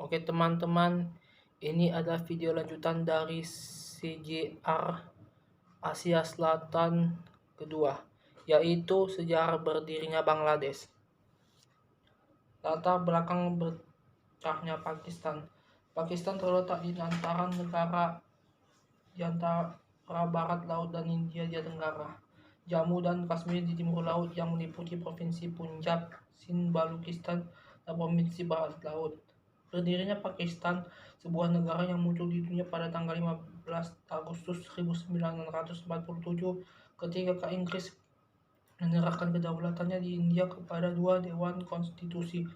Oke teman-teman, ini adalah video lanjutan dari CJR Asia Selatan kedua, yaitu sejarah berdirinya Bangladesh. Latar belakang pecahnya Pakistan. Pakistan terletak di antara barat laut dan India di tenggara. Jammu dan Kashmir di timur laut yang meliputi provinsi Punjab, Sind, Balochistan, dan provinsi barat laut. Berdirinya Pakistan, sebuah negara yang muncul di dunia pada tanggal 15 Agustus 1947 ketika Inggris menyerahkan kedaulatannya di India kepada dua dewan konstitusi,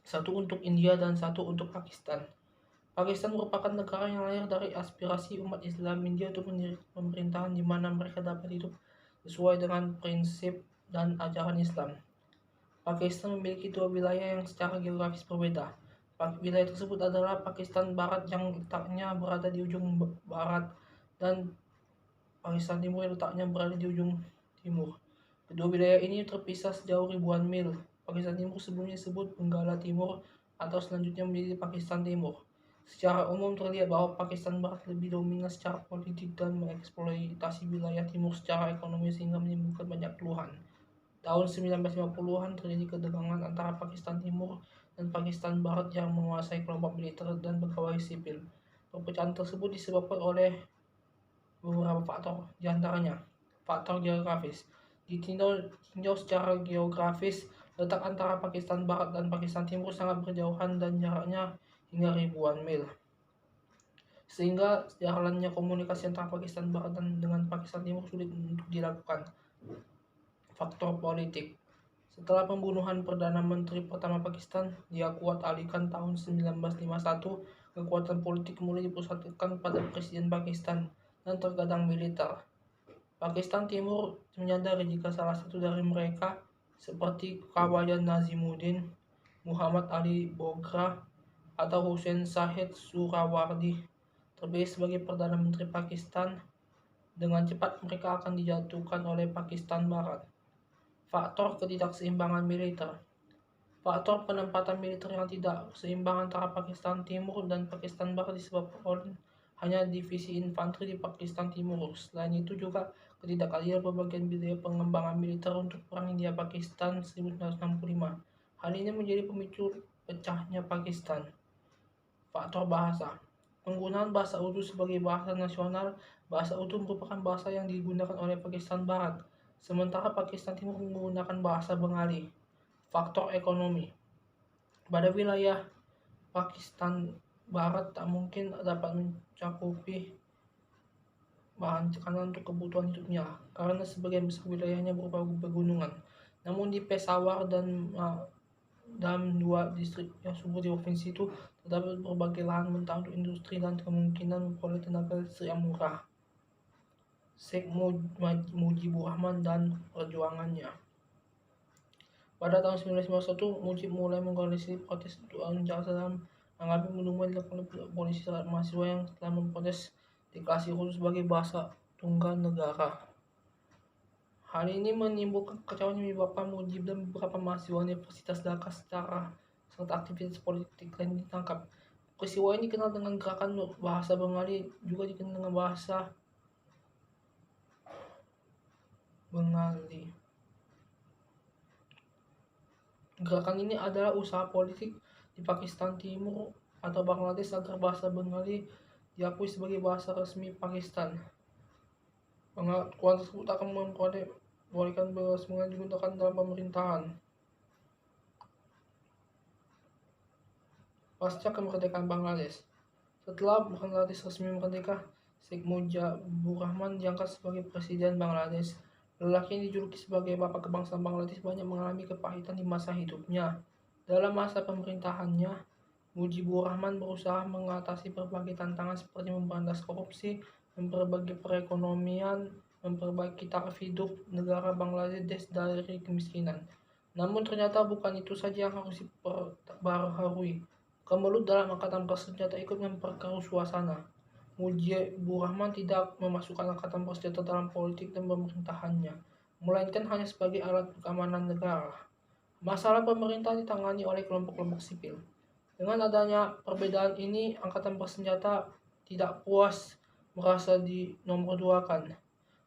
satu untuk India dan satu untuk Pakistan. Pakistan merupakan negara yang lahir dari aspirasi umat Islam India untuk mendirikan pemerintahan di mana mereka dapat hidup sesuai dengan prinsip dan ajaran Islam. Pakistan memiliki dua wilayah yang secara geografis berbeda. Wilayah tersebut adalah Pakistan Barat yang letaknya berada di ujung barat dan Pakistan Timur yang letaknya berada di ujung timur. Kedua wilayah ini terpisah sejauh ribuan mil. Pakistan Timur sebelumnya disebut Benggala Timur atau selanjutnya menjadi Pakistan Timur. Secara umum terlihat bahwa Pakistan Barat lebih dominan secara politik dan mengeksploitasi wilayah timur secara ekonomi sehingga menimbulkan banyak keluhan. Tahun 1950-an terjadi ketegangan antara Pakistan Timur dan Pakistan Barat yang menguasai kelompok militer dan pegawai sipil. Perpecahan tersebut disebabkan oleh beberapa faktor, diantaranya faktor geografis. Ditinjau secara geografis, letak antara Pakistan Barat dan Pakistan Timur sangat berjauhan dan jaraknya hingga ribuan mil, sehingga jalannya komunikasi antara Pakistan Barat dan dengan Pakistan Timur sulit untuk dilakukan. Faktor politik. Setelah pembunuhan Perdana Menteri pertama Pakistan, Liaquat Ali Khan tahun 1951, kekuatan politik mulai dipusatkan pada Presiden Pakistan dan terkadang militer. Pakistan Timur menyadari jika salah satu dari mereka, seperti Khawaja Nazimuddin, Muhammad Ali Bogra, atau Hussein Shahid Surawardi, terpilih sebagai Perdana Menteri Pakistan, dengan cepat mereka akan dijatuhkan oleh Pakistan Barat. Faktor ketidakseimbangan militer. Faktor penempatan militer yang tidak seimbang antara Pakistan Timur dan Pakistan Barat disebabkan hanya divisi infanteri di Pakistan Timur. Selain itu juga ketidakadilan pembagian biaya pengembangan militer untuk perang India-Pakistan 1965. Hal ini menjadi pemicu pecahnya Pakistan. Faktor bahasa. Penggunaan bahasa Urdu sebagai bahasa nasional. Bahasa Urdu merupakan bahasa yang digunakan oleh Pakistan Barat, sementara Pakistan Timur menggunakan bahasa Bengali. Faktor ekonomi. Pada wilayah Pakistan Barat tak mungkin dapat mencakupi bahan makanan untuk kebutuhan hidupnya karena sebagian besar wilayahnya berupa pegunungan. Namun di Peshawar dan dua distrik yang subur di provinsi itu terdapat berbagai lahan mentah untuk industri dan kemungkinan memperoleh tenaga listrik yang murah. Sheikh Mujibur Rahman dan perjuangannya. Pada tahun 1991, Mujib mulai mengorganisasi protes untuk unjuk dalam menanggapi pembunuhan dilakukan oleh polisi terhadap mahasiswa yang telah memprotes deklarasi khusus sebagai bahasa tunggal negara. Hal ini menimbulkan kekacauan yang menyebabkan Mujib dan beberapa mahasiswa Universitas Dhaka serta aktivitas politik lain ditangkap. Peristiwa ini dikenal dengan gerakan bahasa Bengali, juga dikenal dengan bahasa Bengali. Gerakan ini adalah usaha politik di Pakistan Timur atau Bangladesh agar bahasa Bengali diakui sebagai bahasa resmi Pakistan. Pengakuan tersebut akan membolehkan bahasa Bengali digunakan dalam pemerintahan. Pasca kemerdekaan Bangladesh. Setelah Bangladesh resmi merdeka, Sheikh Mujibur Rahman diangkat sebagai Presiden Bangladesh. Lelaki yang dijuluki sebagai Bapak Kebangsaan Bangladesh banyak mengalami kepahitan di masa hidupnya. Dalam masa pemerintahannya, Mujibur Rahman berusaha mengatasi berbagai tantangan seperti memberantas korupsi, memperbaiki perekonomian, memperbaiki taraf hidup negara Bangladesh dari kemiskinan. Namun ternyata bukan itu saja yang harus diperbaharui. Kemelut dalam angkatan bersenjata ikut memperkeruh suasana. Mujibur Rahman tidak memasukkan angkatan bersenjata dalam politik dan pemerintahannya, melainkan hanya sebagai alat keamanan negara. Masalah pemerintah ditangani oleh kelompok-kelompok sipil. Dengan adanya perbedaan ini, angkatan bersenjata tidak puas merasa dinomorduakan,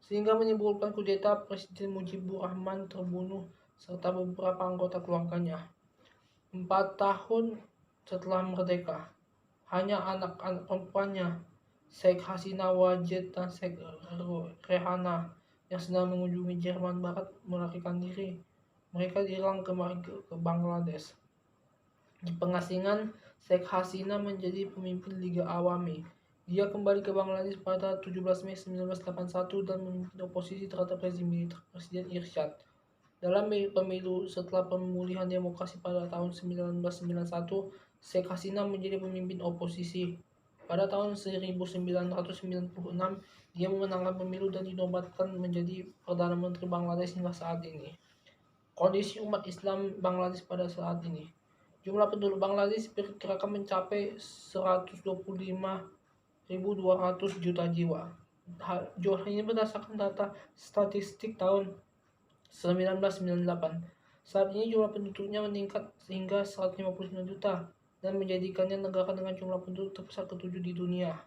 sehingga menimbulkan kudeta. Presiden Mujibur Rahman terbunuh serta beberapa anggota keluarganya. 4 tahun setelah merdeka, hanya anak-anak perempuannya, Sheikh Hasina Wajid dan Sheikh Rehana, yang sedang mengunjungi Jerman Barat, melarikan diri. Mereka hilang kembali ke Bangladesh. Di pengasingan, Sheikh Hasina menjadi pemimpin Liga Awami. Dia kembali ke Bangladesh pada 17 Mei 1981 dan memimpin oposisi terhadap rezim militer Presiden Irsyad. Dalam pemilu setelah pemulihan demokrasi pada tahun 1991, Sheikh Hasina menjadi pemimpin oposisi. Pada tahun 1996, dia memenangkan pemilu dan dinobatkan menjadi Perdana Menteri Bangladesh hingga saat ini. Kondisi umat Islam Bangladesh pada saat ini. Jumlah penduduk Bangladesh diperkirakan mencapai 125.200 juta jiwa. Jumlah ini berdasarkan data statistik tahun 1998. Saat ini jumlah penduduknya meningkat hingga 159 juta dan menjadikannya negara dengan jumlah penduduk terbesar ke-7 di dunia.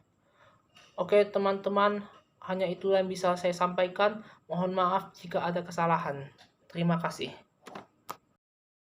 Oke teman-teman, hanya itu yang bisa saya sampaikan. Mohon maaf jika ada kesalahan. Terima kasih.